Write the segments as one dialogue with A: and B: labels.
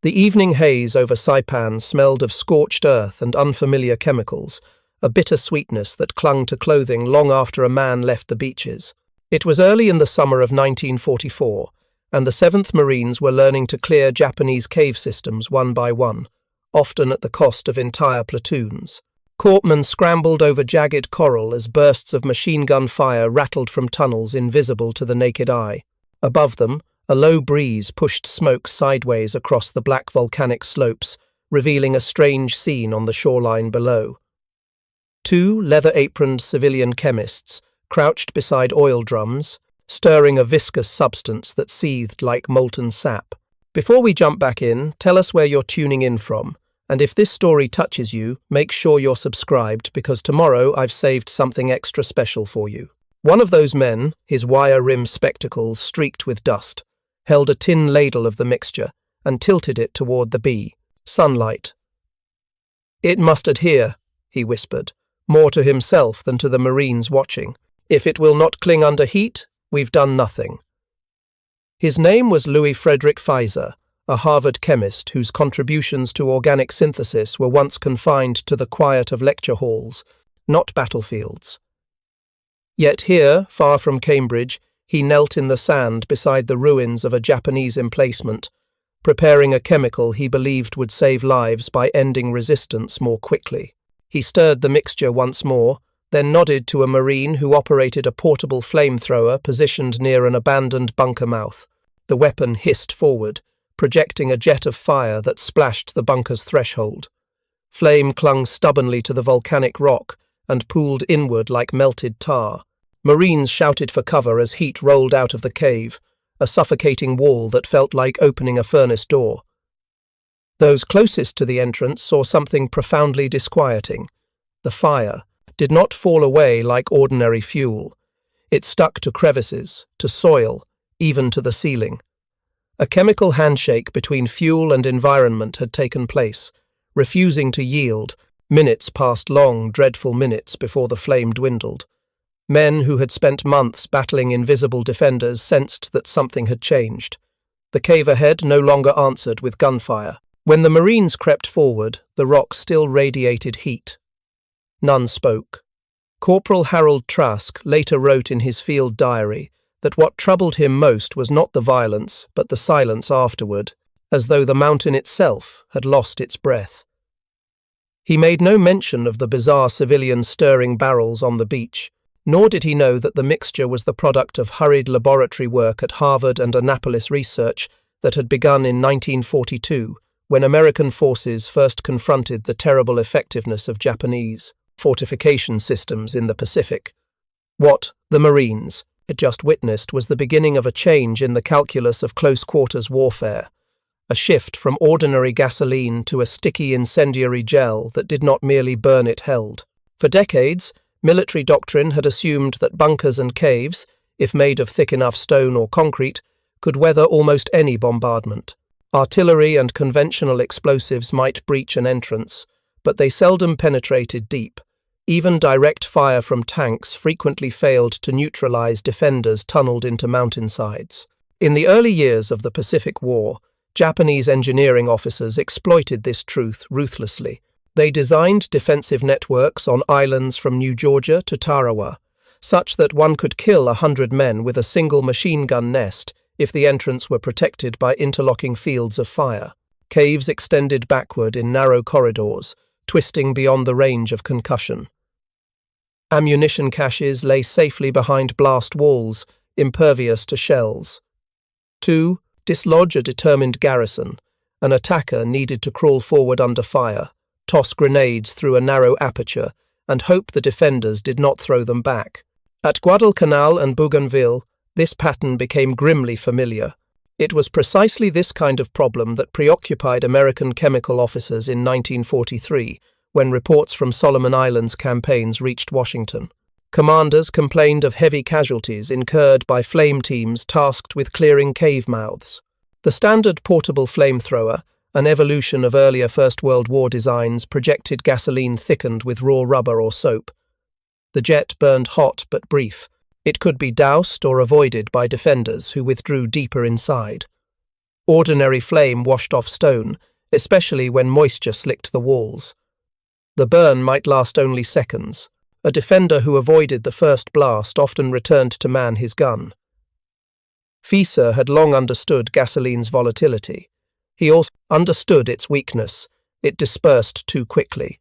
A: The evening haze over Saipan smelled of scorched earth and unfamiliar chemicals, a bitter sweetness that clung to clothing long after a man left the beaches. It was early in the summer of 1944, and the 7th Marines were learning to clear Japanese cave systems one by one, often at the cost of entire platoons. Corpsmen scrambled over jagged coral as bursts of machine gun fire rattled from tunnels invisible to the naked eye. Above them, a low breeze pushed smoke sideways across the black volcanic slopes, revealing a strange scene on the shoreline below. 2 leather-aproned civilian chemists crouched beside oil drums, stirring a viscous substance that seethed like molten sap. Before we jump back in, tell us where you're tuning in from, and if this story touches you, make sure you're subscribed because tomorrow I've saved something extra special for you. One of those men, his wire-rimmed spectacles streaked with dust, held a tin ladle of the mixture and tilted it toward the bee. Sunlight. "It must adhere," he whispered, more to himself than to the Marines watching. "If it will not cling under heat, we've done nothing." His name was Louis Frederick Pfizer, a Harvard chemist whose contributions to organic synthesis were once confined to the quiet of lecture halls, not battlefields. Yet here, far from Cambridge, he knelt in the sand beside the ruins of a Japanese emplacement, preparing a chemical he believed would save lives by ending resistance more quickly. He stirred the mixture once more, then nodded to a Marine who operated a portable flamethrower positioned near an abandoned bunker mouth. The weapon hissed forward, projecting a jet of fire that splashed the bunker's threshold. Flame clung stubbornly to the volcanic rock and pooled inward like melted tar. Marines shouted for cover as heat rolled out of the cave, a suffocating wall that felt like opening a furnace door. Those closest to the entrance saw something profoundly disquieting. The fire did not fall away like ordinary fuel. It stuck to crevices, to soil, even to the ceiling. A chemical handshake between fuel and environment had taken place, refusing to yield. Minutes passed, long, dreadful minutes before the flame dwindled. Men who had spent months battling invisible defenders sensed that something had changed. The cave ahead no longer answered with gunfire. When the Marines crept forward, the rock still radiated heat. None spoke. Corporal Harold Trask later wrote in his field diary that what troubled him most was not the violence, but the silence afterward, as though the mountain itself had lost its breath. He made no mention of the bizarre civilians stirring barrels on the beach, nor did he know that the mixture was the product of hurried laboratory work at Harvard and Annapolis research that had begun in 1942, when American forces first confronted the terrible effectiveness of Japanese fortification systems in the Pacific. What the Marines had just witnessed was the beginning of a change in the calculus of close-quarters warfare, a shift from ordinary gasoline to a sticky incendiary gel that did not merely burn, it held. For decades, military doctrine had assumed that bunkers and caves, if made of thick enough stone or concrete, could weather almost any bombardment. Artillery and conventional explosives might breach an entrance, but they seldom penetrated deep. Even direct fire from tanks frequently failed to neutralize defenders tunneled into mountainsides. In the early years of the Pacific War, Japanese engineering officers exploited this truth ruthlessly. They designed defensive networks on islands from New Georgia to Tarawa, such that one could kill 100 men with a single machine gun nest if the entrance were protected by interlocking fields of fire. Caves extended backward in narrow corridors, twisting beyond the range of concussion. Ammunition caches lay safely behind blast walls, impervious to shells. 2. Dislodge a determined garrison. An attacker needed to crawl forward under fire, toss grenades through a narrow aperture, and hope the defenders did not throw them back. At Guadalcanal and Bougainville, this pattern became grimly familiar. It was precisely this kind of problem that preoccupied American chemical officers in 1943, when reports from Solomon Islands campaigns reached Washington. Commanders complained of heavy casualties incurred by flame teams tasked with clearing cave mouths. The standard portable flamethrower, an evolution of earlier First World War designs, projected gasoline thickened with raw rubber or soap. The jet burned hot but brief. It could be doused or avoided by defenders who withdrew deeper inside. Ordinary flame washed off stone, especially when moisture slicked the walls. The burn might last only seconds. A defender who avoided the first blast often returned to man his gun. Fieser had long understood gasoline's volatility. He also understood its weakness. It dispersed too quickly.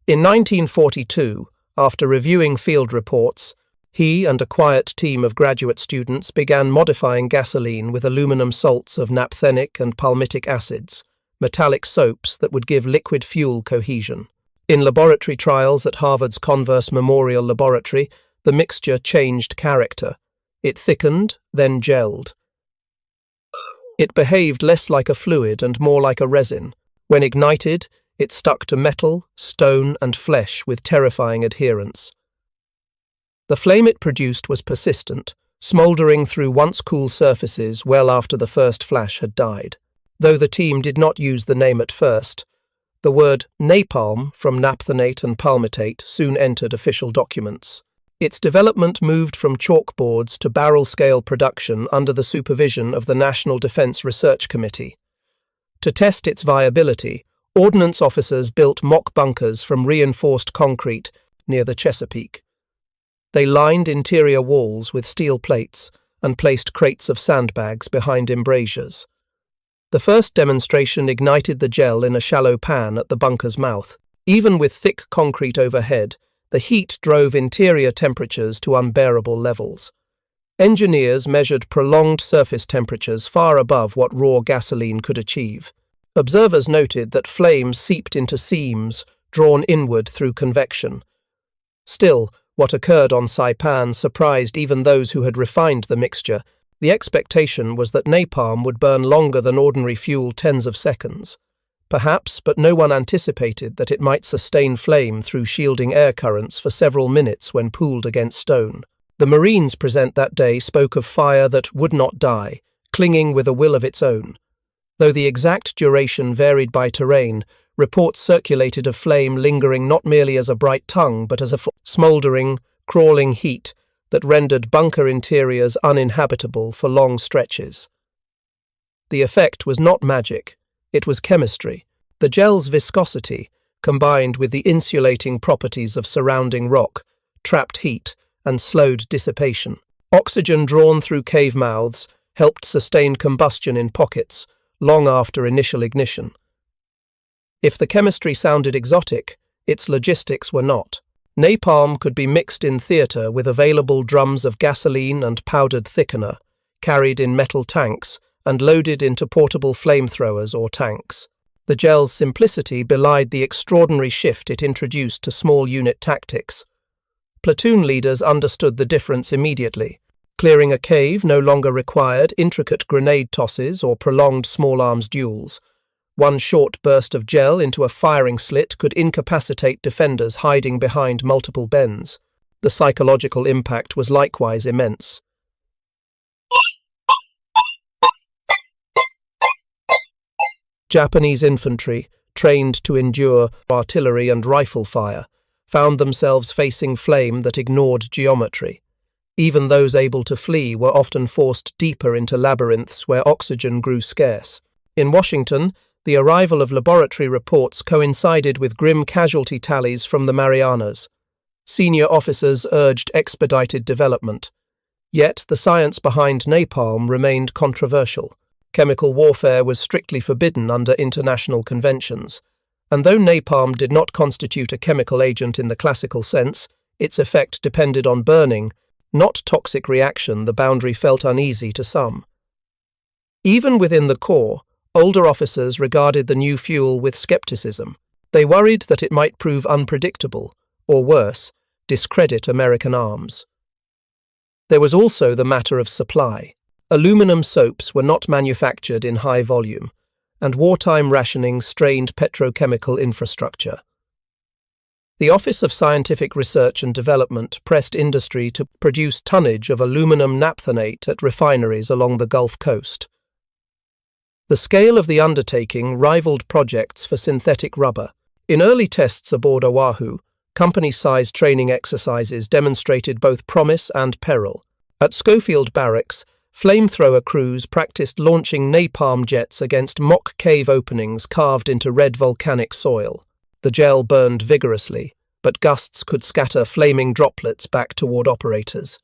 A: In 1942, after reviewing field reports, he and a quiet team of graduate students began modifying gasoline with aluminum salts of naphthenic and palmitic acids, metallic soaps that would give liquid fuel cohesion. In laboratory trials at Harvard's Converse Memorial Laboratory, the mixture changed character. It thickened, then gelled. It behaved less like a fluid and more like a resin. When ignited, it stuck to metal, stone, and flesh with terrifying adherence. The flame it produced was persistent, smouldering through once cool surfaces well after the first flash had died. Though the team did not use the name at first, the word napalm from naphthenate and palmitate soon entered official documents. Its development moved from chalkboards to barrel-scale production under the supervision of the National Defense Research Committee. To test its viability, ordnance officers built mock bunkers from reinforced concrete near the Chesapeake. They lined interior walls with steel plates and placed crates of sandbags behind embrasures. The first demonstration ignited the gel in a shallow pan at the bunker's mouth. Even with thick concrete overhead, the heat drove interior temperatures to unbearable levels. Engineers measured prolonged surface temperatures far above what raw gasoline could achieve. Observers noted that flames seeped into seams, drawn inward through convection. Still, what occurred on Saipan surprised even those who had refined the mixture. The expectation was that napalm would burn longer than ordinary fuel tens of seconds. Perhaps, but no one anticipated that it might sustain flame through shielding air currents for several minutes when pooled against stone. The Marines present that day spoke of fire that would not die, clinging with a will of its own. Though the exact duration varied by terrain, reports circulated of flame lingering not merely as a bright tongue but as a smouldering, crawling heat that rendered bunker interiors uninhabitable for long stretches. The effect was not magic, it was chemistry. The gel's viscosity, combined with the insulating properties of surrounding rock, trapped heat and slowed dissipation. Oxygen drawn through cave mouths helped sustain combustion in pockets long after initial ignition. If the chemistry sounded exotic, its logistics were not. Napalm could be mixed in theatre with available drums of gasoline and powdered thickener, carried in metal tanks and loaded into portable flamethrowers or tanks. The gel's simplicity belied the extraordinary shift it introduced to small unit tactics. Platoon leaders understood the difference immediately. Clearing a cave no longer required intricate grenade tosses or prolonged small arms duels. One short burst of gel into a firing slit could incapacitate defenders hiding behind multiple bends. The psychological impact was likewise immense. Japanese infantry, trained to endure artillery and rifle fire, found themselves facing flame that ignored geometry. Even those able to flee were often forced deeper into labyrinths where oxygen grew scarce. In Washington, the arrival of laboratory reports coincided with grim casualty tallies from the Marianas. Senior officers urged expedited development. Yet the science behind napalm remained controversial. Chemical warfare was strictly forbidden under international conventions. And though napalm did not constitute a chemical agent in the classical sense, its effect depended on burning, not toxic reaction. The boundary felt uneasy to some. Even within the Corps, older officers regarded the new fuel with skepticism. They worried that it might prove unpredictable, or worse, discredit American arms. There was also the matter of supply. Aluminum soaps were not manufactured in high volume, and wartime rationing strained petrochemical infrastructure. The Office of Scientific Research and Development pressed industry to produce tonnage of aluminum naphthenate at refineries along the Gulf Coast. The scale of the undertaking rivaled projects for synthetic rubber. In early tests aboard Oahu, company-sized training exercises demonstrated both promise and peril. At Schofield Barracks, Flamethrower crews practiced launching napalm jets against mock cave openings carved into red volcanic soil. The gel burned vigorously, but gusts could scatter flaming droplets back toward operators.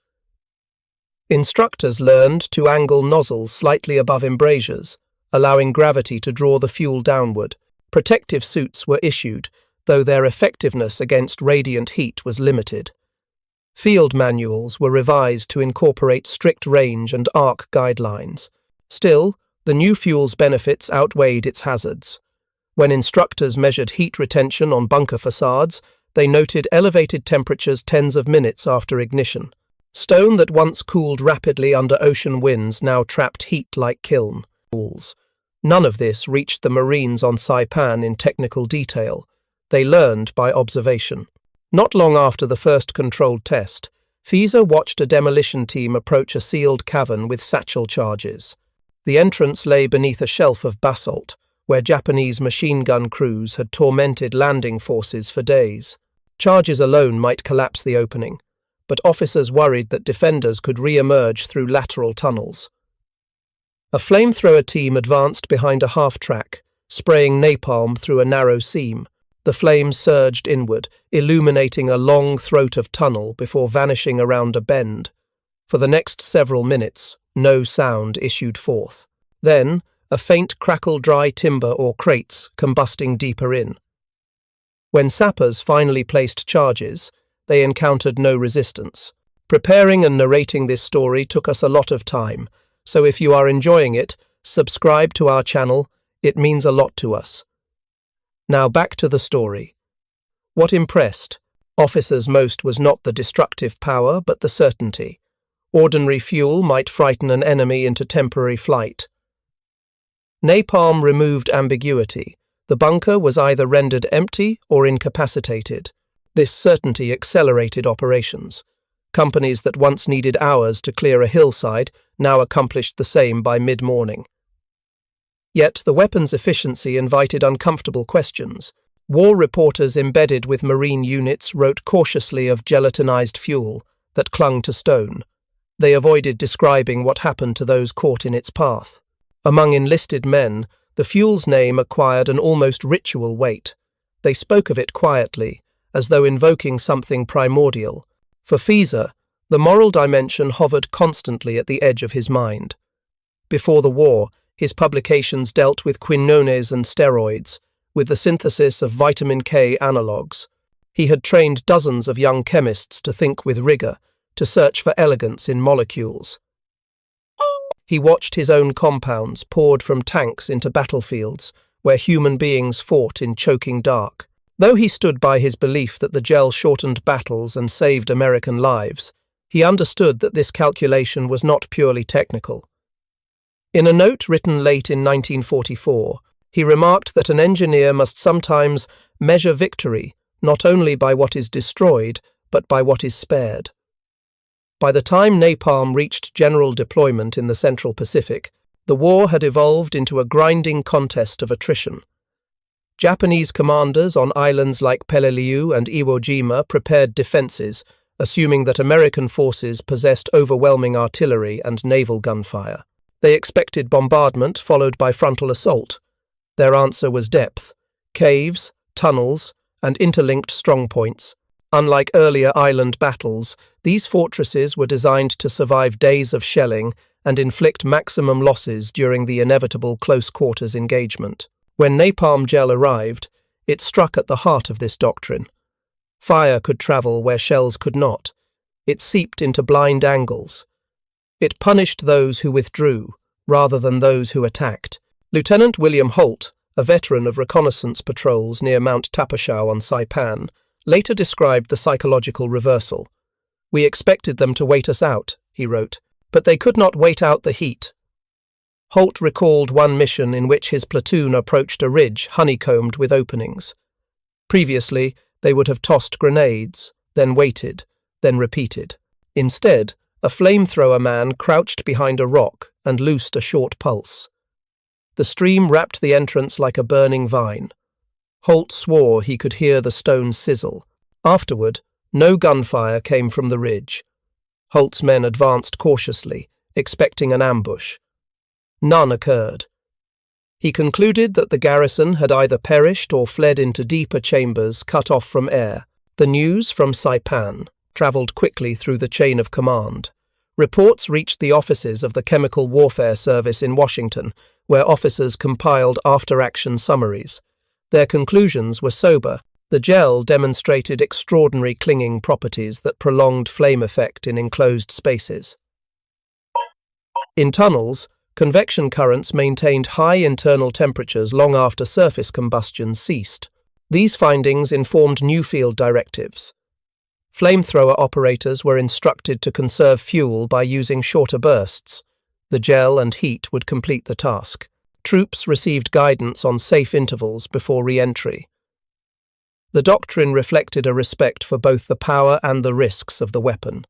A: Instructors learned to angle nozzles slightly above embrasures, allowing gravity to draw the fuel downward. Protective suits were issued, though their effectiveness against radiant heat was limited. Field manuals were revised to incorporate strict range and arc guidelines. Still, the new fuel's benefits outweighed its hazards. When instructors measured heat retention on bunker facades, they noted elevated temperatures tens of minutes after ignition. Stone that once cooled rapidly under ocean winds now trapped heat like kiln walls. None of this reached the Marines on Saipan in technical detail. They learned by observation. Not long after the first controlled test, FISA watched a demolition team approach a sealed cavern with satchel charges. The entrance lay beneath a shelf of basalt, where Japanese machine gun crews had tormented landing forces for days. Charges alone might collapse the opening, but officers worried that defenders could re-emerge through lateral tunnels. A flamethrower team advanced behind a half-track, spraying napalm through a narrow seam. The flames surged inward, illuminating a long throat of tunnel before vanishing around a bend. For the next several minutes, no sound issued forth. Then, a faint crackle dry timber or crates combusting deeper in. When sappers finally placed charges, they encountered no resistance. Preparing and narrating this story took us a lot of time, so if you are enjoying it, subscribe to our channel. It means a lot to us. Now back to the story. What impressed officers most was not the destructive power, but the certainty. Ordinary fuel might frighten an enemy into temporary flight. Napalm removed ambiguity. The bunker was either rendered empty or incapacitated. This certainty accelerated operations. Companies that once needed hours to clear a hillside now accomplished the same by mid-morning. Yet the weapon's efficiency invited uncomfortable questions. War reporters embedded with Marine units wrote cautiously of gelatinized fuel that clung to stone. They avoided describing what happened to those caught in its path. Among enlisted men, the fuel's name acquired an almost ritual weight. They spoke of it quietly, as though invoking something primordial. For FISA, the moral dimension hovered constantly at the edge of his mind. Before the war, his publications dealt with quinones and steroids, with the synthesis of vitamin K analogues. He had trained dozens of young chemists to think with rigor, to search for elegance in molecules. He watched his own compounds poured from tanks into battlefields, where human beings fought in choking dark. Though he stood by his belief that the gel shortened battles and saved American lives, he understood that this calculation was not purely technical. In a note written late in 1944, he remarked that an engineer must sometimes measure victory not only by what is destroyed, but by what is spared. By the time napalm reached general deployment in the Central Pacific, the war had evolved into a grinding contest of attrition. Japanese commanders on islands like Peleliu and Iwo Jima prepared defenses, assuming that American forces possessed overwhelming artillery and naval gunfire. They expected bombardment followed by frontal assault. Their answer was depth, caves, tunnels, and interlinked strongpoints. Unlike earlier island battles, these fortresses were designed to survive days of shelling and inflict maximum losses during the inevitable close-quarters engagement. When napalm gel arrived, it struck at the heart of this doctrine. Fire could travel where shells could not. It seeped into blind angles. It punished those who withdrew, rather than those who attacked. Lieutenant William Holt, a veteran of reconnaissance patrols near Mount Tapashau on Saipan, later described the psychological reversal. "We expected them to wait us out," he wrote, "but they could not wait out the heat." Holt recalled one mission in which his platoon approached a ridge honeycombed with openings. Previously, they would have tossed grenades, then waited, then repeated. Instead, a flamethrower man crouched behind a rock and loosed a short pulse. The stream wrapped the entrance like a burning vine. Holt swore he could hear the stones sizzle. Afterward, no gunfire came from the ridge. Holt's men advanced cautiously, expecting an ambush. None occurred. He concluded that the garrison had either perished or fled into deeper chambers cut off from air. The news from Saipan travelled quickly through the chain of command. Reports reached the offices of the Chemical Warfare Service in Washington, where officers compiled after-action summaries. Their conclusions were sober. The gel demonstrated extraordinary clinging properties that prolonged flame effect in enclosed spaces. In tunnels, convection currents maintained high internal temperatures long after surface combustion ceased. These findings informed new field directives. Flamethrower operators were instructed to conserve fuel by using shorter bursts. The gel and heat would complete the task. Troops received guidance on safe intervals before re-entry. The doctrine reflected a respect for both the power and the risks of the weapon.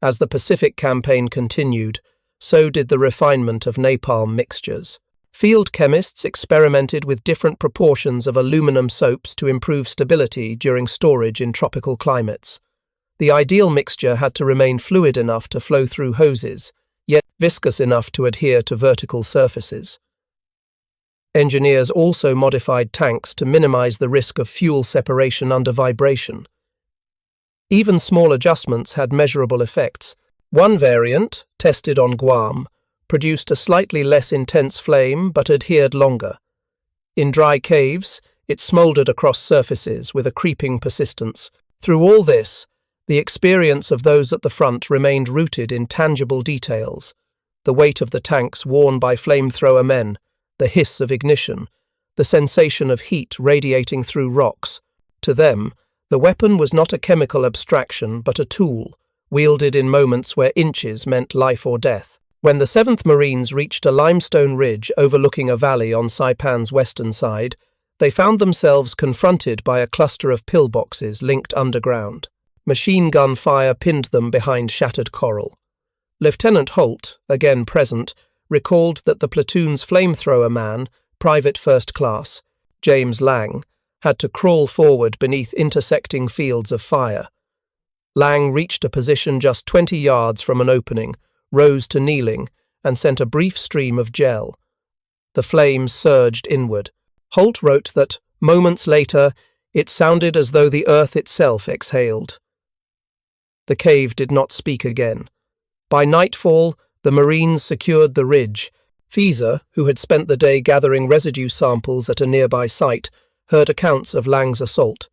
A: As the Pacific campaign continued, so did the refinement of napalm mixtures. Field chemists experimented with different proportions of aluminum soaps to improve stability during storage in tropical climates. The ideal mixture had to remain fluid enough to flow through hoses, yet viscous enough to adhere to vertical surfaces. Engineers also modified tanks to minimize the risk of fuel separation under vibration. Even small adjustments had measurable effects. One variant, tested on Guam, produced a slightly less intense flame but adhered longer. In dry caves, it smoldered across surfaces with a creeping persistence. Through all this, the experience of those at the front remained rooted in tangible details: the weight of the tanks worn by flamethrower men, the hiss of ignition, the sensation of heat radiating through rocks. To them, the weapon was not a chemical abstraction but a tool, wielded in moments where inches meant life or death. When the 7th Marines reached a limestone ridge overlooking a valley on Saipan's western side, they found themselves confronted by a cluster of pillboxes linked underground. Machine gun fire pinned them behind shattered coral. Lieutenant Holt, again present, recalled that the platoon's flamethrower man, Private First Class, James Lang, had to crawl forward beneath intersecting fields of fire. Lang reached a position just 20 yards from an opening, rose to kneeling, and sent a brief stream of gel. The flames surged inward. Holt wrote that, moments later, it sounded as though the earth itself exhaled. The cave did not speak again. By nightfall, the Marines secured the ridge. Fieser, who had spent the day gathering residue samples at a nearby site, heard accounts of Lang's assault.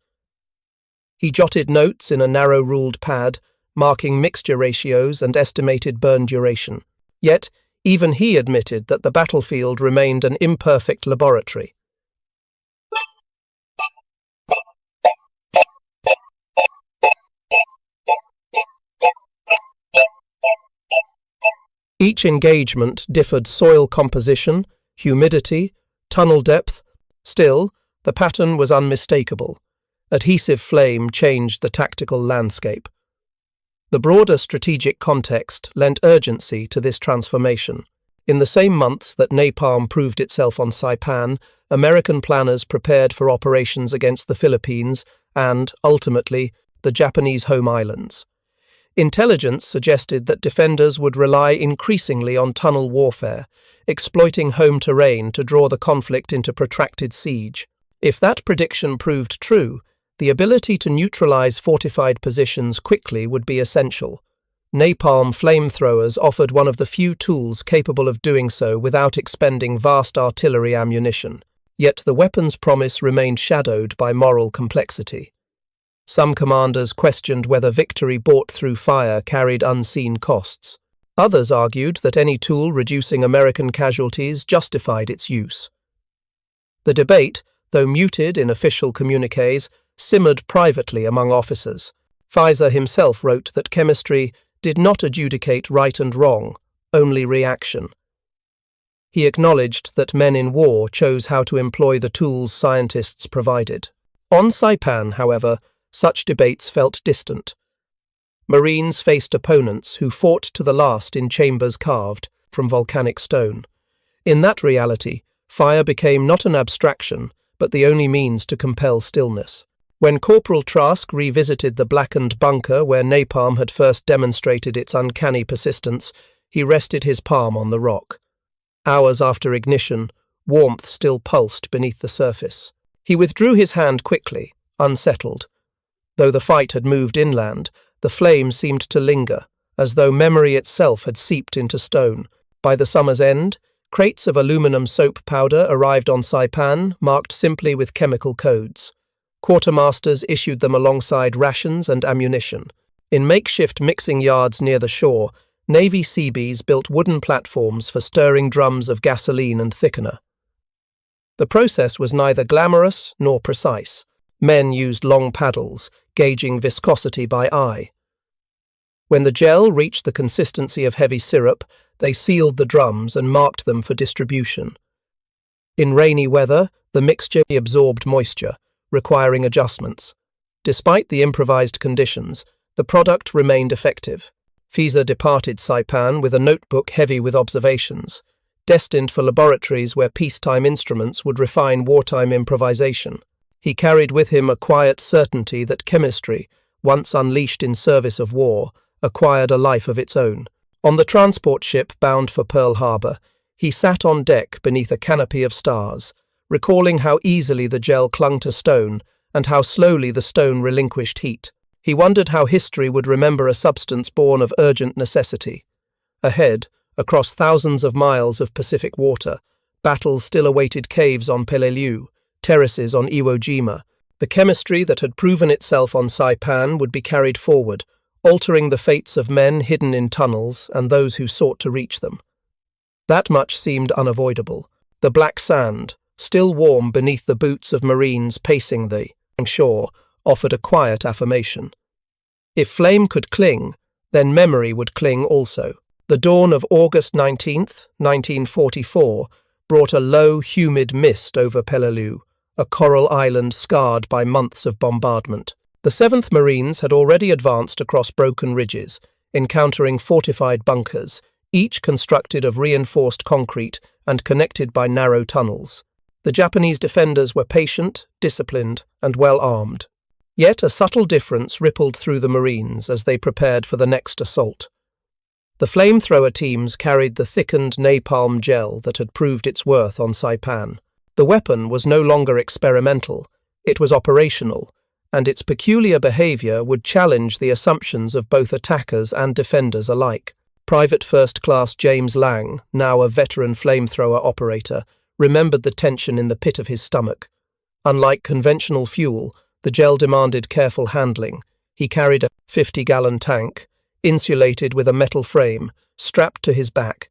A: He jotted notes in a narrow-ruled pad, marking mixture ratios and estimated burn duration. Yet, even he admitted that the battlefield remained an imperfect laboratory. Each engagement differed soil composition, humidity, tunnel depth. Still, the pattern was unmistakable. Adhesive flame changed the tactical landscape. The broader strategic context lent urgency to this transformation. In the same months that napalm proved itself on Saipan, American planners prepared for operations against the Philippines and, ultimately, the Japanese home islands. Intelligence suggested that defenders would rely increasingly on tunnel warfare, exploiting home terrain to draw the conflict into protracted siege. If that prediction proved true, the ability to neutralize fortified positions quickly would be essential. Napalm flamethrowers offered one of the few tools capable of doing so without expending vast artillery ammunition. Yet the weapon's promise remained shadowed by moral complexity. Some commanders questioned whether victory bought through fire carried unseen costs. Others argued that any tool reducing American casualties justified its use. The debate, though muted in official communiques, simmered privately among officers. Fieser himself wrote that chemistry did not adjudicate right and wrong, only reaction. He acknowledged that men in war chose how to employ the tools scientists provided. On Saipan, however, such debates felt distant. Marines faced opponents who fought to the last in chambers carved from volcanic stone. In that reality, fire became not an abstraction, but the only means to compel stillness. When Corporal Trask revisited the blackened bunker where napalm had first demonstrated its uncanny persistence, He rested his palm on the rock. Hours after ignition, warmth still pulsed beneath the surface. He withdrew his hand quickly, unsettled. Though the fight had moved inland, the flame seemed to linger, as though memory itself had seeped into stone. By the summer's end, crates of aluminum soap powder arrived on Saipan, marked simply with chemical codes. Quartermasters issued them alongside rations and ammunition. In makeshift mixing yards near the shore, Navy Seabees built wooden platforms for stirring drums of gasoline and thickener. The process was neither glamorous nor precise. Men used long paddles, gauging viscosity by eye. When the gel reached the consistency of heavy syrup, they sealed the drums and marked them for distribution. In rainy weather, the mixture absorbed moisture, requiring adjustments. Despite the improvised conditions, the product remained effective. Fiza departed Saipan with a notebook heavy with observations, destined for laboratories where peacetime instruments would refine wartime improvisation. He carried with him a quiet certainty that chemistry, once unleashed in service of war, acquired a life of its own. On the transport ship bound for Pearl Harbor, he sat on deck beneath a canopy of stars, recalling how easily the gel clung to stone and how slowly the stone relinquished heat. He wondered how history would remember a substance born of urgent necessity. Ahead, across thousands of miles of Pacific water, battles still awaited caves on Peleliu, terraces on Iwo Jima. The chemistry that had proven itself on Saipan would be carried forward, altering the fates of men hidden in tunnels and those who sought to reach them. That much seemed unavoidable. The black sand, still warm beneath the boots of Marines pacing the shore, offered a quiet affirmation. If flame could cling, then memory would cling also. The dawn of August 19th, 1944, brought a low, humid mist over Peleliu, a coral island scarred by months of bombardment. The 7th Marines had already advanced across broken ridges, encountering fortified bunkers, each constructed of reinforced concrete and connected by narrow tunnels. The Japanese defenders were patient, disciplined, and well-armed. Yet a subtle difference rippled through the Marines as they prepared for the next assault. The flamethrower teams carried the thickened napalm gel that had proved its worth on Saipan. The weapon was no longer experimental, it was operational, and its peculiar behavior would challenge the assumptions of both attackers and defenders alike. Private First Class James Lang, now a veteran flamethrower operator, remembered the tension in the pit of his stomach. Unlike conventional fuel, the gel demanded careful handling. He carried a 50-gallon tank, insulated with a metal frame, strapped to his back.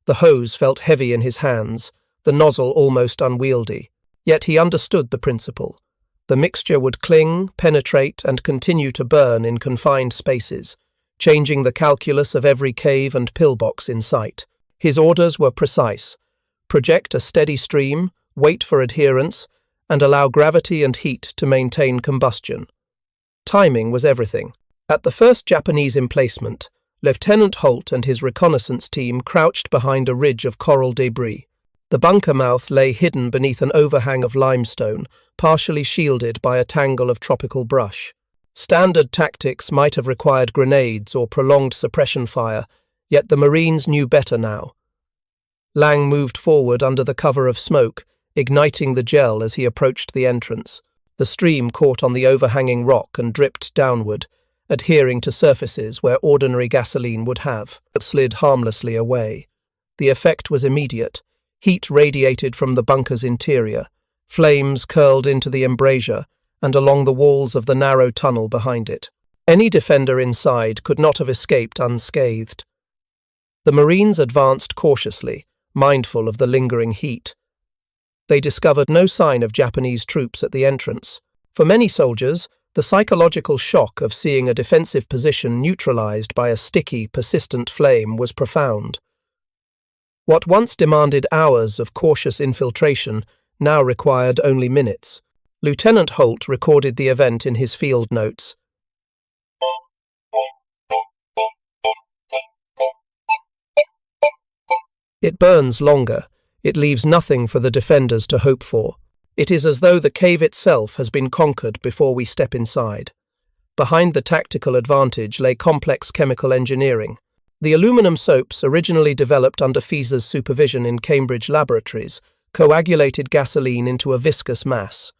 A: The hose felt heavy in his hands, the nozzle almost unwieldy. Yet he understood the principle. The mixture would cling, penetrate, and continue to burn in confined spaces, changing the calculus of every cave and pillbox in sight. His orders were precise: project a steady stream, wait for adherence, and allow gravity and heat to maintain combustion. Timing was everything. At the first Japanese emplacement, Lieutenant Holt and his reconnaissance team crouched behind a ridge of coral debris. The bunker mouth lay hidden beneath an overhang of limestone, partially shielded by a tangle of tropical brush. Standard tactics might have required grenades or prolonged suppression fire, yet the Marines knew better now. Lang moved forward under the cover of smoke, igniting the gel as he approached the entrance. The stream caught on the overhanging rock and dripped downward, adhering to surfaces where ordinary gasoline would have, but slid harmlessly away. The effect was immediate. Heat radiated from the bunker's interior. Flames curled into the embrasure and along the walls of the narrow tunnel behind it. Any defender inside could not have escaped unscathed. The Marines advanced cautiously, mindful of the lingering heat. They discovered no sign of Japanese troops at the entrance. For many soldiers, the psychological shock of seeing a defensive position neutralized by a sticky, persistent flame was profound. What once demanded hours of cautious infiltration now required only minutes. Lieutenant Holt recorded the event in his field notes. It burns longer. It leaves nothing for the defenders to hope for. It is as though the cave itself has been conquered before we step inside. Behind the tactical advantage lay complex chemical engineering. The aluminum soaps, originally developed under Fieser's supervision in Cambridge laboratories, coagulated gasoline into a viscous mass.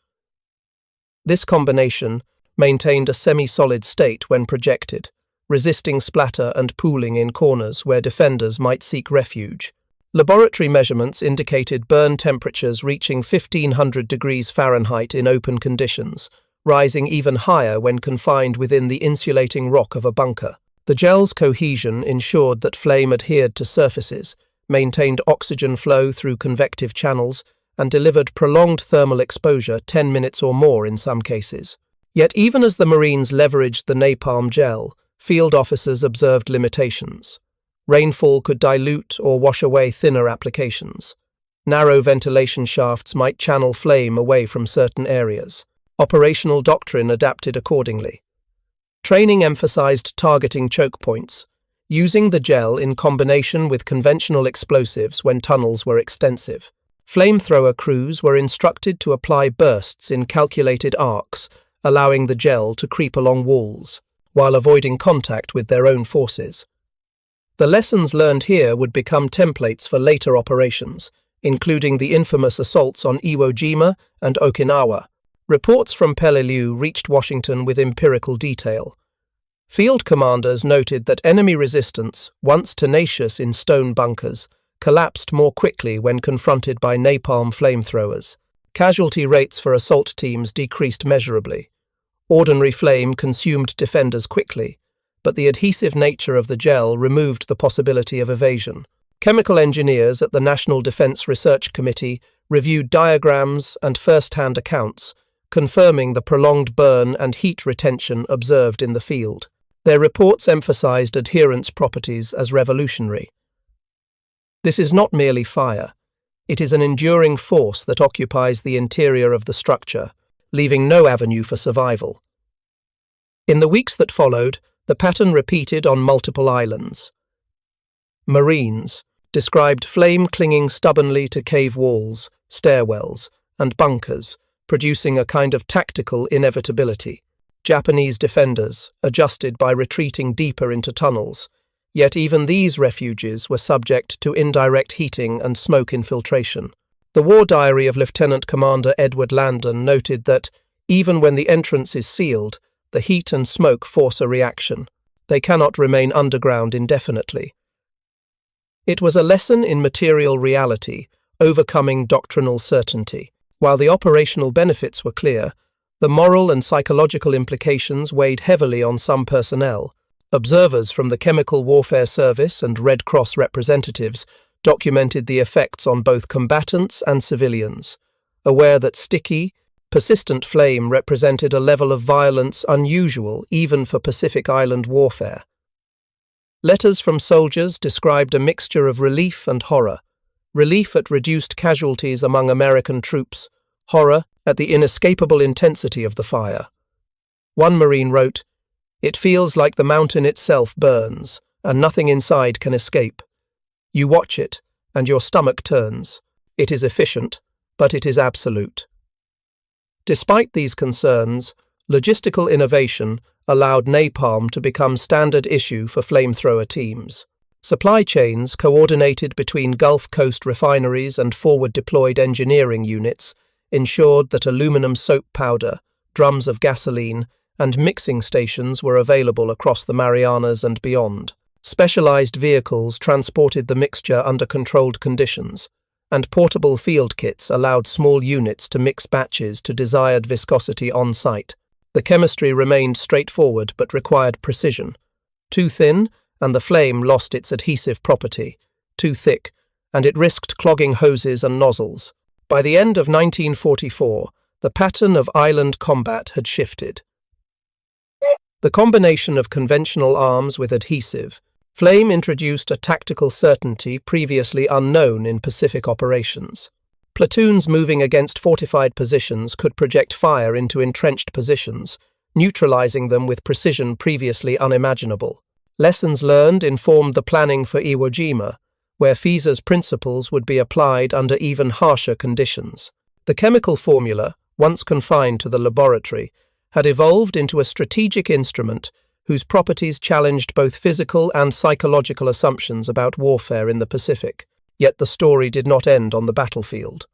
A: This combination maintained a semi-solid state when projected, resisting splatter and pooling in corners where defenders might seek refuge. Laboratory measurements indicated burn temperatures reaching 1500 degrees Fahrenheit in open conditions, rising even higher when confined within the insulating rock of a bunker. The gel's cohesion ensured that flame adhered to surfaces, maintained oxygen flow through convective channels, and delivered prolonged thermal exposure 10 minutes or more in some cases. Yet even as the Marines leveraged the napalm gel, field officers observed limitations. Rainfall could dilute or wash away thinner applications. Narrow ventilation shafts might channel flame away from certain areas. Operational doctrine adapted accordingly. Training emphasized targeting choke points, using the gel in combination with conventional explosives when tunnels were extensive. Flamethrower crews were instructed to apply bursts in calculated arcs, allowing the gel to creep along walls, while avoiding contact with their own forces. The lessons learned here would become templates for later operations, including the infamous assaults on Iwo Jima and Okinawa. Reports from Peleliu reached Washington with empirical detail. Field commanders noted that enemy resistance, once tenacious in stone bunkers, collapsed more quickly when confronted by napalm flamethrowers. Casualty rates for assault teams decreased measurably. Ordinary flame consumed defenders quickly, but the adhesive nature of the gel removed the possibility of evasion. Chemical engineers at the National Defense Research Committee reviewed diagrams and first-hand accounts, confirming the prolonged burn and heat retention observed in the field. Their reports emphasized adherence properties as revolutionary. This is not merely fire. It is an enduring force that occupies the interior of the structure, leaving no avenue for survival. In the weeks that followed, the pattern repeated on multiple islands. Marines described flame clinging stubbornly to cave walls, stairwells, and bunkers, producing a kind of tactical inevitability. Japanese defenders adjusted by retreating deeper into tunnels, yet even these refuges were subject to indirect heating and smoke infiltration. The war diary of Lieutenant Commander Edward Landon noted that, even when the entrance is sealed, the heat and smoke force a reaction. They cannot remain underground indefinitely. It was a lesson in material reality, overcoming doctrinal certainty. While the operational benefits were clear, the moral and psychological implications weighed heavily on some personnel. Observers from the Chemical Warfare Service and Red Cross representatives documented the effects on both combatants and civilians, aware that sticky, persistent flame represented a level of violence unusual even for Pacific Island warfare. Letters from soldiers described a mixture of relief and horror. Relief at reduced casualties among American troops, horror at the inescapable intensity of the fire. One Marine wrote, "It feels like the mountain itself burns, and nothing inside can escape. You watch it, and your stomach turns. It is efficient, but it is absolute." Despite these concerns, logistical innovation allowed napalm to become standard issue for flamethrower teams. Supply chains coordinated between Gulf Coast refineries and forward-deployed engineering units ensured that aluminum soap powder, drums of gasoline, and mixing stations were available across the Marianas and beyond. Specialized vehicles transported the mixture under controlled conditions, and portable field kits allowed small units to mix batches to desired viscosity on-site. The chemistry remained straightforward but required precision. Too thin, and the flame lost its adhesive property. Too thick, and it risked clogging hoses and nozzles. By the end of 1944, the pattern of island combat had shifted. The combination of conventional arms with adhesive, flame introduced a tactical certainty previously unknown in Pacific operations. Platoons moving against fortified positions could project fire into entrenched positions, neutralizing them with precision previously unimaginable. Lessons learned informed the planning for Iwo Jima, where Fieser's principles would be applied under even harsher conditions. The chemical formula, once confined to the laboratory, had evolved into a strategic instrument whose properties challenged both physical and psychological assumptions about warfare in the Pacific. Yet the story did not end on the battlefield.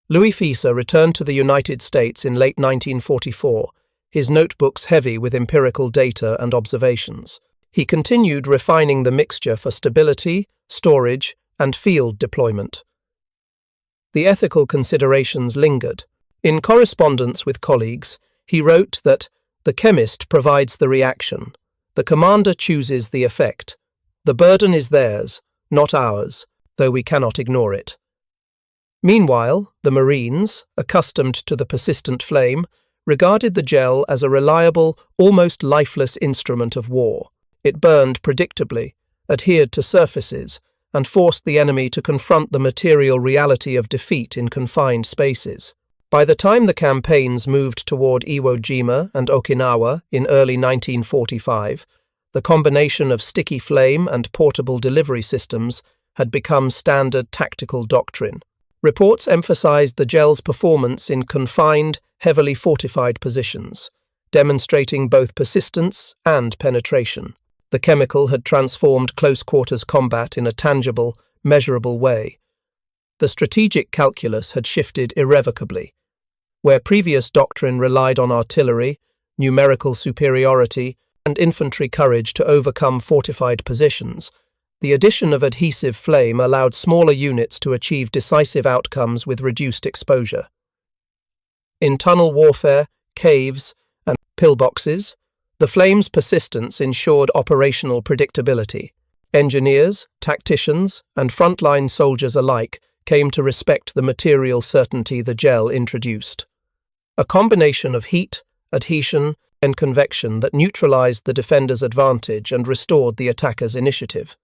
A: Louis Fisa returned to the United States in late 1944, his notebooks heavy with empirical data and observations. He continued refining the mixture for stability, storage, and field deployment. The ethical considerations lingered. In correspondence with colleagues, he wrote that the chemist provides the reaction, the commander chooses the effect. The burden is theirs, not ours, though we cannot ignore it. Meanwhile, the Marines, accustomed to the persistent flame, regarded the gel as a reliable, almost lifeless instrument of war. It burned predictably, adhered to surfaces, and forced the enemy to confront the material reality of defeat in confined spaces. By the time the campaigns moved toward Iwo Jima and Okinawa in early 1945, the combination of sticky flame and portable delivery systems had become standard tactical doctrine. Reports emphasized the gel's performance in confined, heavily fortified positions, demonstrating both persistence and penetration. The chemical had transformed close-quarters combat in a tangible, measurable way. The strategic calculus had shifted irrevocably. Where previous doctrine relied on artillery, numerical superiority, and infantry courage to overcome fortified positions, the addition of adhesive flame allowed smaller units to achieve decisive outcomes with reduced exposure. In tunnel warfare, caves, and pillboxes, the flame's persistence ensured operational predictability. Engineers, tacticians, and frontline soldiers alike came to respect the material certainty the gel introduced. A combination of heat, adhesion, and convection that neutralized the defender's advantage and restored the attacker's initiative.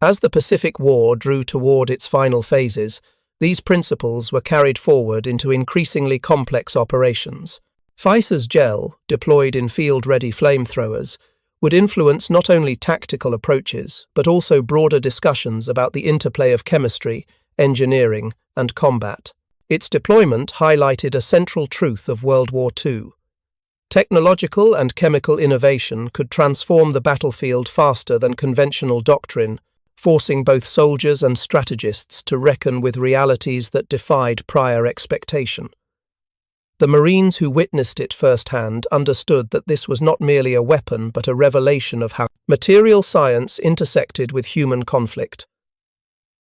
A: As the Pacific War drew toward its final phases, these principles were carried forward into increasingly complex operations. Fisa's gel, deployed in field-ready flamethrowers, would influence not only tactical approaches, but also broader discussions about the interplay of chemistry, engineering, and combat. Its deployment highlighted a central truth of World War II. Technological and chemical innovation could transform the battlefield faster than conventional doctrine, forcing both soldiers and strategists to reckon with realities that defied prior expectation. The Marines who witnessed it firsthand understood that this was not merely a weapon but a revelation of how material science intersected with human conflict.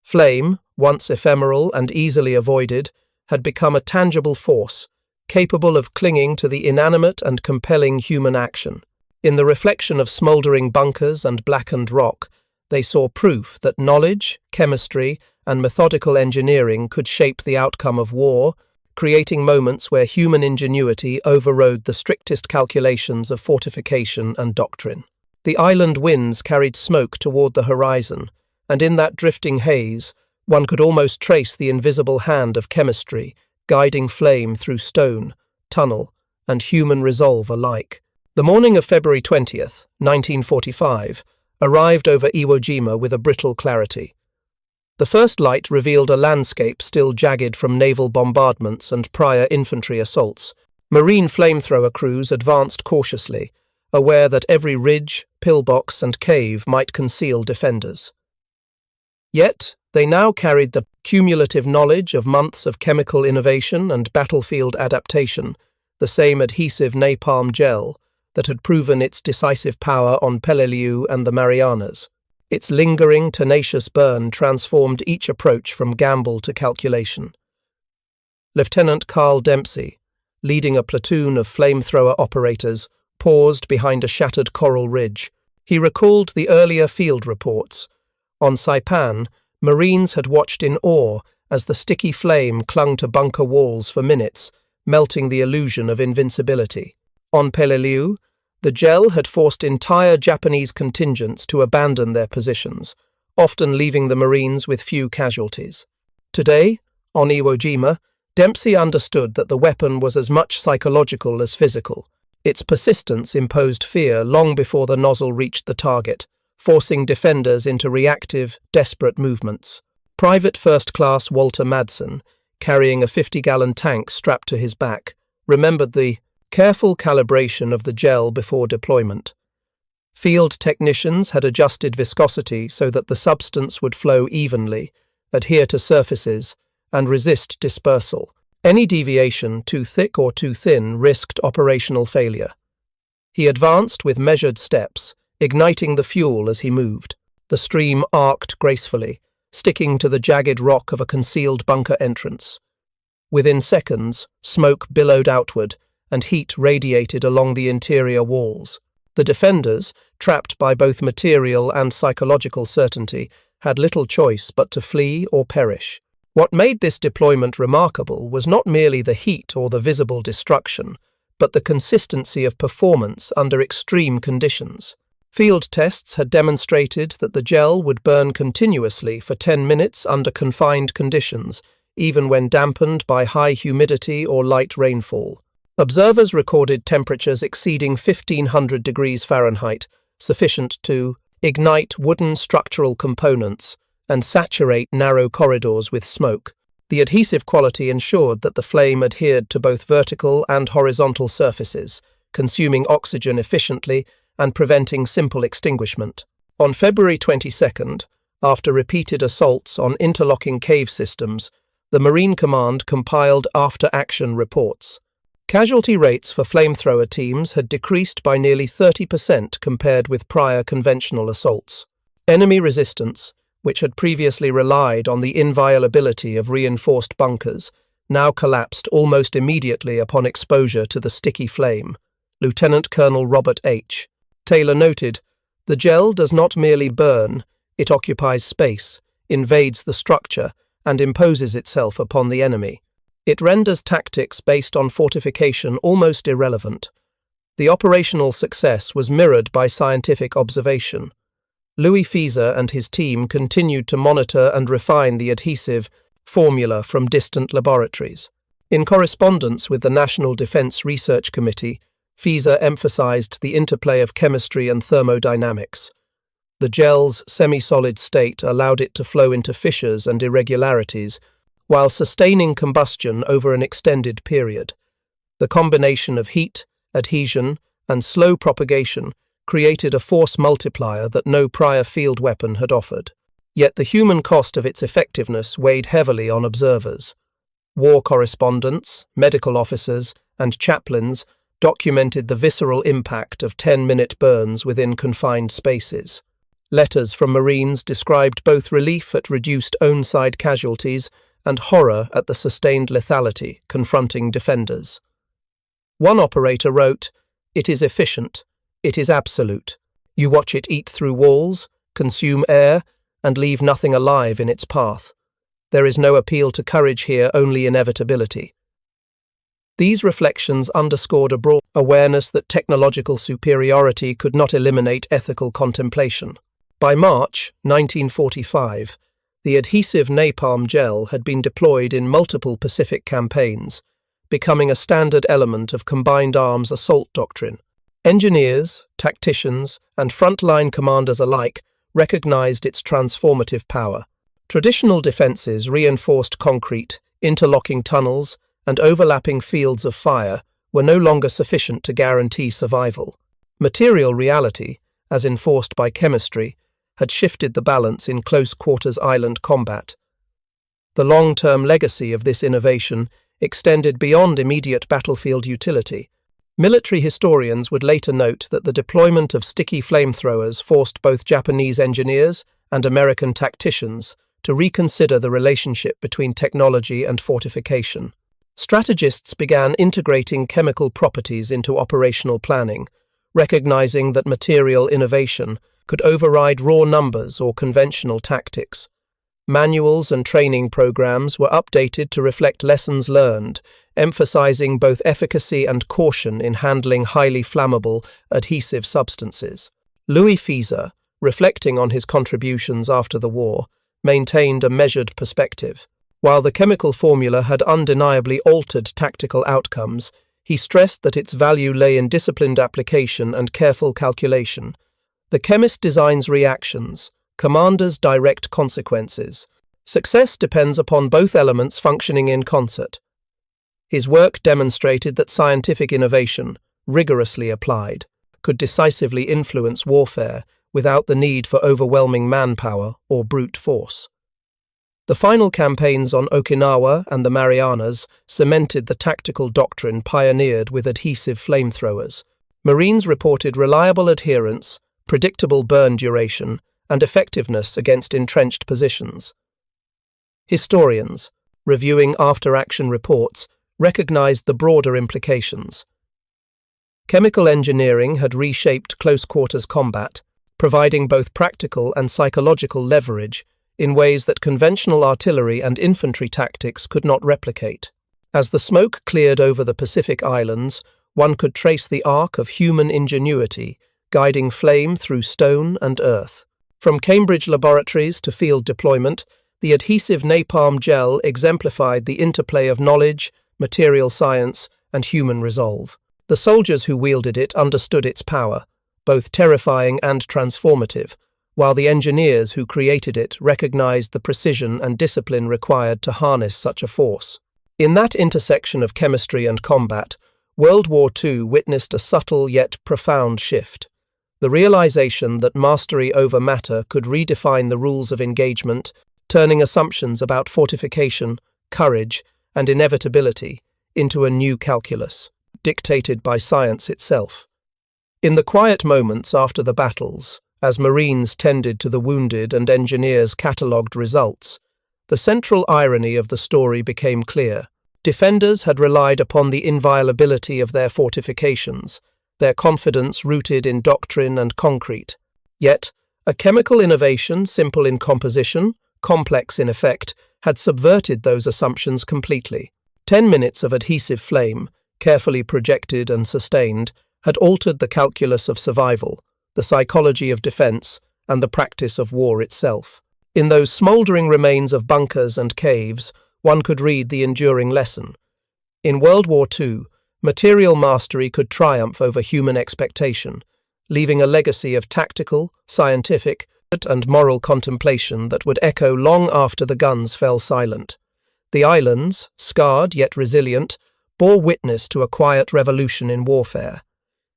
A: Flame, once ephemeral and easily avoided, had become a tangible force, capable of clinging to the inanimate and compelling human action. In the reflection of smouldering bunkers and blackened rock, they saw proof that knowledge, chemistry, and methodical engineering could shape the outcome of war, creating moments where human ingenuity overrode the strictest calculations of fortification and doctrine. The island winds carried smoke toward the horizon, and in that drifting haze, one could almost trace the invisible hand of chemistry, guiding flame through stone, tunnel, and human resolve alike. The morning of February 20th, 1945, arrived over Iwo Jima with a brittle clarity. The first light revealed a landscape still jagged from naval bombardments and prior infantry assaults. Marine flamethrower crews advanced cautiously, aware that every ridge, pillbox, and cave might conceal defenders. Yet, they now carried the cumulative knowledge of months of chemical innovation and battlefield adaptation, the same adhesive napalm gel that had proven its decisive power on Peleliu and the Marianas. Its lingering, tenacious burn transformed each approach from gamble to calculation. Lieutenant Carl Dempsey, leading a platoon of flamethrower operators, paused behind a shattered coral ridge. He recalled the earlier field reports. On Saipan, Marines had watched in awe as the sticky flame clung to bunker walls for minutes, melting the illusion of invincibility. On Peleliu, the gel had forced entire Japanese contingents to abandon their positions, often leaving the Marines with few casualties. Today, on Iwo Jima, Dempsey understood that the weapon was as much psychological as physical. Its persistence imposed fear long before the nozzle reached the target, forcing defenders into reactive, desperate movements. Private First Class Walter Madsen, carrying a 50-gallon tank strapped to his back, remembered the Careful calibration of the gel before deployment. Field technicians had adjusted viscosity so that the substance would flow evenly, adhere to surfaces, and resist dispersal. Any deviation, too thick or too thin, risked operational failure. He advanced with measured steps, igniting the fuel as he moved. The stream arced gracefully, sticking to the jagged rock of a concealed bunker entrance. Within seconds, smoke billowed outward, and heat radiated along the interior walls. The defenders, trapped by both material and psychological certainty, had little choice but to flee or perish. What made this deployment remarkable was not merely the heat or the visible destruction, but the consistency of performance under extreme conditions. Field tests had demonstrated that the gel would burn continuously for 10 minutes under confined conditions, even when dampened by high humidity or light rainfall. Observers recorded temperatures exceeding 1500 degrees Fahrenheit, sufficient to ignite wooden structural components and saturate narrow corridors with smoke. The adhesive quality ensured that the flame adhered to both vertical and horizontal surfaces, consuming oxygen efficiently and preventing simple extinguishment. On February 22nd, after repeated assaults on interlocking cave systems, the Marine Command compiled after-action reports. Casualty rates for flamethrower teams had decreased by nearly 30% compared with prior conventional assaults. Enemy resistance, which had previously relied on the inviolability of reinforced bunkers, now collapsed almost immediately upon exposure to the sticky flame. Lieutenant Colonel Robert H. Taylor noted, "The gel does not merely burn, it occupies space, invades the structure, and imposes itself upon the enemy. It renders tactics based on fortification almost irrelevant." The operational success was mirrored by scientific observation. Louis Fieser and his team continued to monitor and refine the adhesive formula from distant laboratories. In correspondence with the National Defense Research Committee, Fieser emphasized the interplay of chemistry and thermodynamics. The gel's semi-solid state allowed it to flow into fissures and irregularities, while sustaining combustion over an extended period. The combination of heat, adhesion, and slow propagation created a force multiplier that no prior field weapon had offered. Yet the human cost of its effectiveness weighed heavily on observers. War correspondents, medical officers, and chaplains documented the visceral impact of 10-minute burns within confined spaces. Letters from Marines described both relief at reduced own-side casualties and horror at the sustained lethality confronting defenders. One operator wrote, "It is efficient. It is absolute. You watch it eat through walls, consume air, and leave nothing alive in its path. There is no appeal to courage here, only inevitability." These reflections underscored a broad awareness that technological superiority could not eliminate ethical contemplation. By March 1945, the adhesive napalm gel had been deployed in multiple Pacific campaigns, becoming a standard element of combined arms assault doctrine. Engineers, tacticians, and frontline commanders alike recognized its transformative power. Traditional defenses, reinforced concrete, interlocking tunnels, and overlapping fields of fire were no longer sufficient to guarantee survival. Material reality, as enforced by chemistry, had shifted the balance in close-quarters island combat. The long-term legacy of this innovation extended beyond immediate battlefield utility. Military historians would later note that the deployment of sticky flamethrowers forced both Japanese engineers and American tacticians to reconsider the relationship between technology and fortification. Strategists began integrating chemical properties into operational planning, recognizing that material innovation could override raw numbers or conventional tactics. Manuals and training programs were updated to reflect lessons learned, emphasizing both efficacy and caution in handling highly flammable, adhesive substances. Louis Fieser, reflecting on his contributions after the war, maintained a measured perspective. While the chemical formula had undeniably altered tactical outcomes, he stressed that its value lay in disciplined application and careful calculation. The chemist designs reactions, commanders direct consequences. Success depends upon both elements functioning in concert. His work demonstrated that scientific innovation, rigorously applied, could decisively influence warfare without the need for overwhelming manpower or brute force. The final campaigns on Okinawa and the Marianas cemented the tactical doctrine pioneered with adhesive flamethrowers. Marines reported reliable adherence, predictable burn duration, and effectiveness against entrenched positions. Historians, reviewing after-action reports, recognized the broader implications. Chemical engineering had reshaped close-quarters combat, providing both practical and psychological leverage in ways that conventional artillery and infantry tactics could not replicate. As the smoke cleared over the Pacific Islands, one could trace the arc of human ingenuity, guiding flame through stone and earth. From Cambridge laboratories to field deployment, the adhesive napalm gel exemplified the interplay of knowledge, material science, and human resolve. The soldiers who wielded it understood its power, both terrifying and transformative, while the engineers who created it recognized the precision and discipline required to harness such a force. In that intersection of chemistry and combat, World War II witnessed a subtle yet profound shift. The realization that mastery over matter could redefine the rules of engagement, turning assumptions about fortification, courage, and inevitability into a new calculus, dictated by science itself. In the quiet moments after the battles, as Marines tended to the wounded and engineers catalogued results, the central irony of the story became clear. Defenders had relied upon the inviolability of their fortifications, their confidence rooted in doctrine and concrete. Yet, a chemical innovation simple in composition, complex in effect, had subverted those assumptions completely. 10 minutes of adhesive flame, carefully projected and sustained, had altered the calculus of survival, the psychology of defense, and the practice of war itself. In those smoldering remains of bunkers and caves, one could read the enduring lesson. In World War II, material mastery could triumph over human expectation, leaving a legacy of tactical, scientific, and moral contemplation that would echo long after the guns fell silent. The islands, scarred yet resilient, bore witness to a quiet revolution in warfare.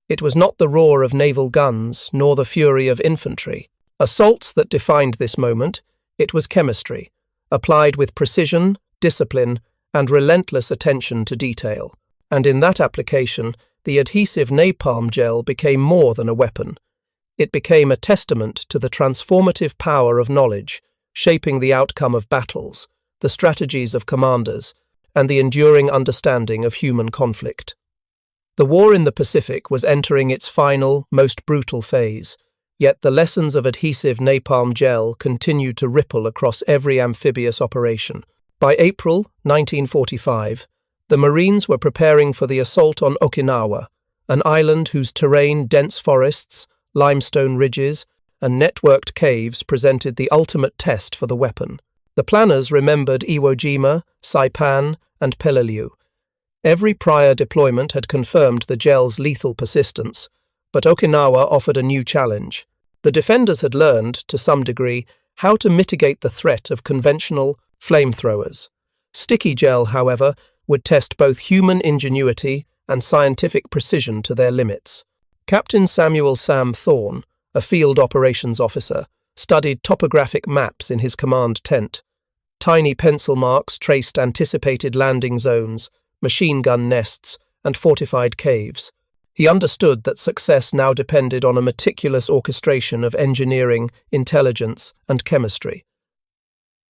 A: It was not the roar of naval guns nor the fury of infantry. Assaults that defined this moment, it was chemistry, applied with precision, discipline, and relentless attention to detail. And in that application, the adhesive napalm gel became more than a weapon. It became a testament to the transformative power of knowledge, shaping the outcome of battles, the strategies of commanders, and the enduring understanding of human conflict. The war in the Pacific was entering its final, most brutal phase, yet the lessons of adhesive napalm gel continued to ripple across every amphibious operation. By April 1945, the Marines were preparing for the assault on Okinawa, an island whose terrain, dense forests, limestone ridges, and networked caves presented the ultimate test for the weapon. The planners remembered Iwo Jima, Saipan, and Peleliu. Every prior deployment had confirmed the gel's lethal persistence, but Okinawa offered a new challenge. The defenders had learned, to some degree, how to mitigate the threat of conventional flamethrowers. Sticky gel, however, would test both human ingenuity and scientific precision to their limits. Captain Samuel Sam Thorne, a field operations officer, studied topographic maps in his command tent. Tiny pencil marks traced anticipated landing zones, machine gun nests, and fortified caves. He understood that success now depended on a meticulous orchestration of engineering, intelligence, and chemistry.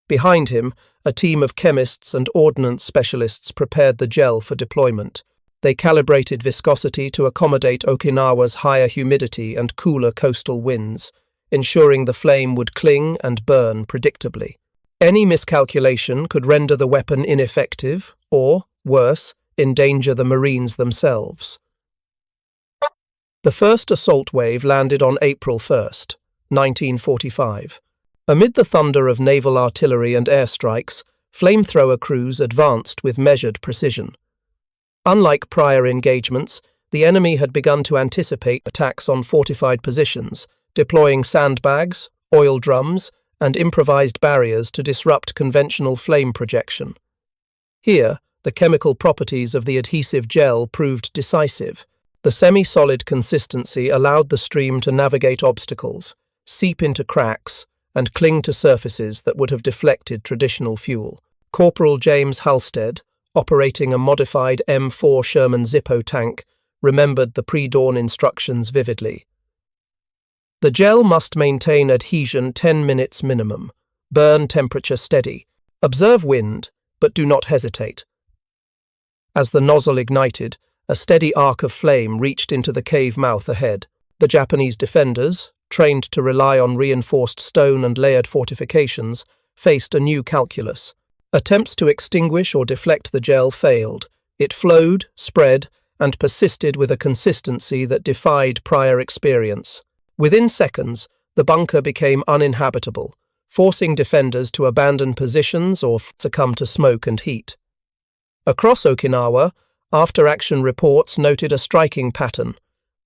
A: Behind him, a team of chemists and ordnance specialists prepared the gel for deployment. They calibrated viscosity to accommodate Okinawa's higher humidity and cooler coastal winds, ensuring the flame would cling and burn predictably. Any miscalculation could render the weapon ineffective or, worse, endanger the Marines themselves. The first assault wave landed on April 1st, 1945. Amid the thunder of naval artillery and airstrikes, flamethrower crews advanced with measured precision. Unlike prior engagements, the enemy had begun to anticipate attacks on fortified positions, deploying sandbags, oil drums, and improvised barriers to disrupt conventional flame projection. Here, the chemical properties of the adhesive gel proved decisive. The semi-solid consistency allowed the stream to navigate obstacles, seep into cracks, and cling to surfaces that would have deflected traditional fuel. Corporal James Halstead, operating a modified M4 Sherman Zippo tank, remembered the pre-dawn instructions vividly. The gel must maintain adhesion 10 minutes minimum. Burn temperature steady. Observe wind, but do not hesitate. As the nozzle ignited, a steady arc of flame reached into the cave mouth ahead. The Japanese defenders, trained to rely on reinforced stone and layered fortifications, faced a new calculus. Attempts to extinguish or deflect the gel failed. It flowed, spread, and persisted with a consistency that defied prior experience. Within seconds, the bunker became uninhabitable, forcing defenders to abandon positions or succumb to smoke and heat. Across Okinawa, after-action reports noted a striking pattern.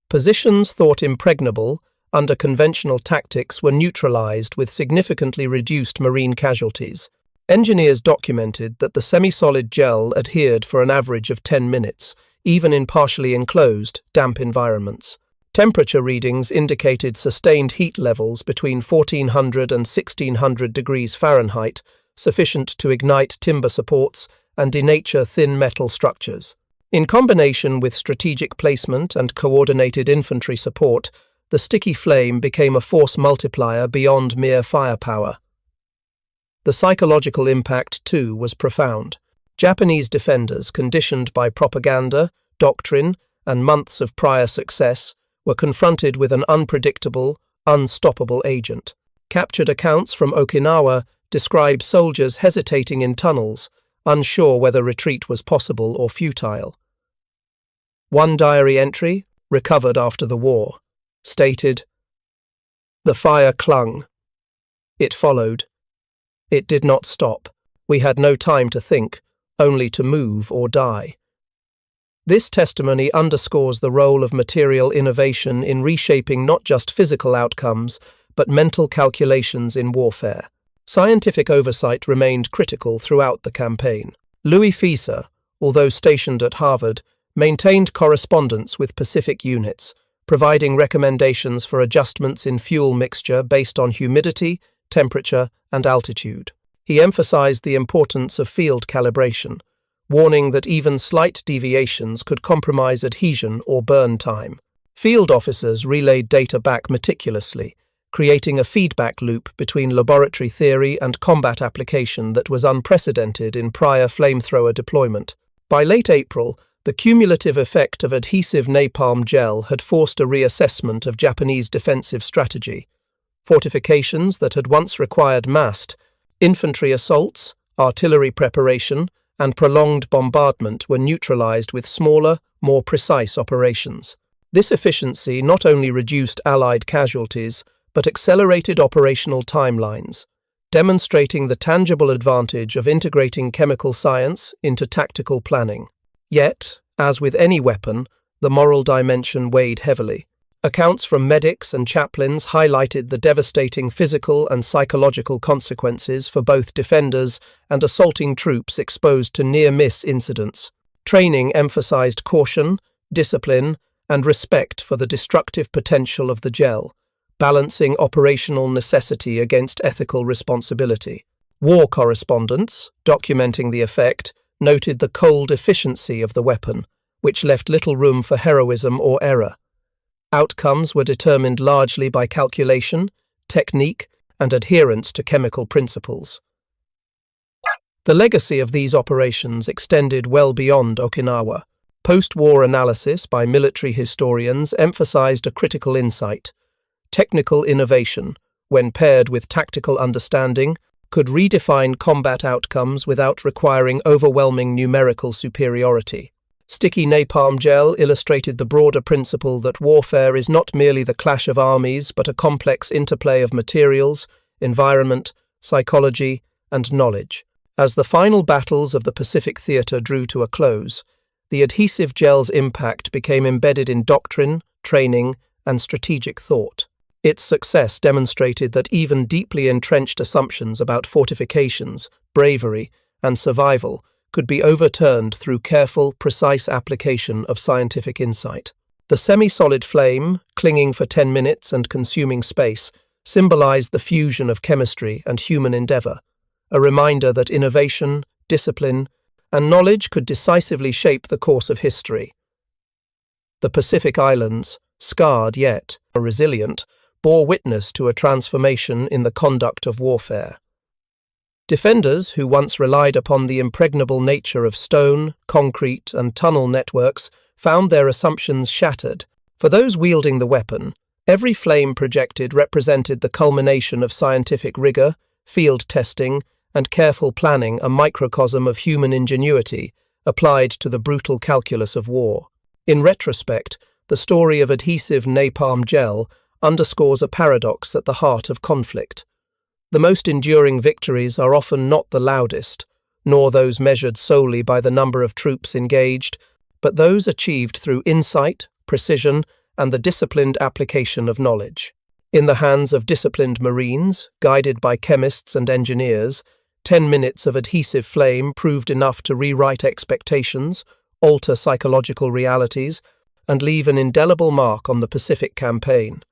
A: Positions thought impregnable under conventional tactics were neutralized with significantly reduced marine casualties. Engineers documented that the semi-solid gel adhered for an average of 10 minutes, even in partially enclosed, damp environments. Temperature readings indicated sustained heat levels between 1400 and 1600 degrees Fahrenheit, sufficient to ignite timber supports and denature thin metal structures. In combination with strategic placement and coordinated infantry support, the sticky flame became a force multiplier beyond mere firepower. The psychological impact, too, was profound. Japanese defenders, conditioned by propaganda, doctrine, and months of prior success, were confronted with an unpredictable, unstoppable agent. Captured accounts from Okinawa describe soldiers hesitating in tunnels, unsure whether retreat was possible or futile. One diary entry, recovered after the war, stated, "The fire clung. It followed. It did not stop. We had no time to think, only to move or die." This testimony underscores the role of material innovation in reshaping not just physical outcomes, but mental calculations in warfare. Scientific oversight remained critical throughout the campaign. Louis Fieser, although stationed at Harvard, maintained correspondence with Pacific units, providing recommendations for adjustments in fuel mixture based on humidity, temperature, and altitude. He emphasized the importance of field calibration, warning that even slight deviations could compromise adhesion or burn time. Field officers relayed data back meticulously, creating a feedback loop between laboratory theory and combat application that was unprecedented in prior flamethrower deployment. By late April, the cumulative effect of adhesive napalm gel had forced a reassessment of Japanese defensive strategy. Fortifications that had once required massed infantry assaults, artillery preparation, and prolonged bombardment were neutralized with smaller, more precise operations. This efficiency not only reduced Allied casualties, but accelerated operational timelines, demonstrating the tangible advantage of integrating chemical science into tactical planning. Yet, as with any weapon, the moral dimension weighed heavily. Accounts from medics and chaplains highlighted the devastating physical and psychological consequences for both defenders and assaulting troops exposed to near-miss incidents. Training emphasized caution, discipline, and respect for the destructive potential of the gel, balancing operational necessity against ethical responsibility. War correspondents, documenting the effect, noted the cold efficiency of the weapon, which left little room for heroism or error. Outcomes were determined largely by calculation, technique, and adherence to chemical principles. The legacy of these operations extended well beyond Okinawa. Post-war analysis by military historians emphasized a critical insight. Technical innovation, when paired with tactical understanding, could redefine combat outcomes without requiring overwhelming numerical superiority. Sticky napalm gel illustrated the broader principle that warfare is not merely the clash of armies, but a complex interplay of materials, environment, psychology, and knowledge. As the final battles of the Pacific Theater drew to a close, the adhesive gel's impact became embedded in doctrine, training, and strategic thought. Its success demonstrated that even deeply entrenched assumptions about fortifications, bravery, and survival could be overturned through careful, precise application of scientific insight. The semi-solid flame, clinging for 10 minutes and consuming space, symbolized the fusion of chemistry and human endeavor, a reminder that innovation, discipline, and knowledge could decisively shape the course of history. The Pacific Islands, scarred yet resilient, bore witness to a transformation in the conduct of warfare. Defenders who once relied upon the impregnable nature of stone, concrete, and tunnel networks found their assumptions shattered. For those wielding the weapon, every flame projected represented the culmination of scientific rigor, field testing, and careful planning, a microcosm of human ingenuity applied to the brutal calculus of war. In retrospect, the story of adhesive napalm gel underscores a paradox at the heart of conflict. The most enduring victories are often not the loudest, nor those measured solely by the number of troops engaged, but those achieved through insight, precision, and the disciplined application of knowledge. In the hands of disciplined Marines, guided by chemists and engineers, 10 minutes of adhesive flame proved enough to rewrite expectations, alter psychological realities, and leave an indelible mark on the Pacific campaign.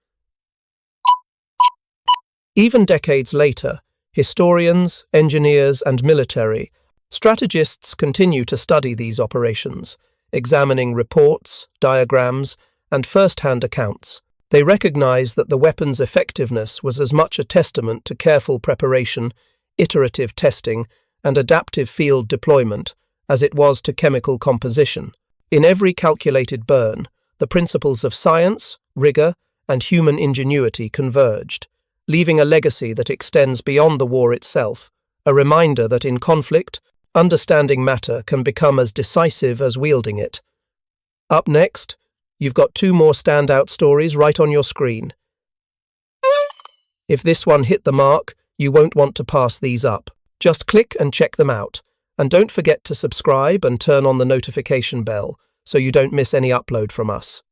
A: Even decades later, historians, engineers, and military strategists continue to study these operations, examining reports, diagrams, and first-hand accounts. They recognize that the weapon's effectiveness was as much a testament to careful preparation, iterative testing, and adaptive field deployment as it was to chemical composition. In every calculated burn, the principles of science, rigor, and human ingenuity converged, leaving a legacy that extends beyond the war itself, a reminder that in conflict, understanding matter can become as decisive as wielding it. Up next, you've got 2 more standout stories right on your screen. If this one hit the mark, you won't want to pass these up. Just click and check them out. And don't forget to subscribe and turn on the notification bell so you don't miss any upload from us.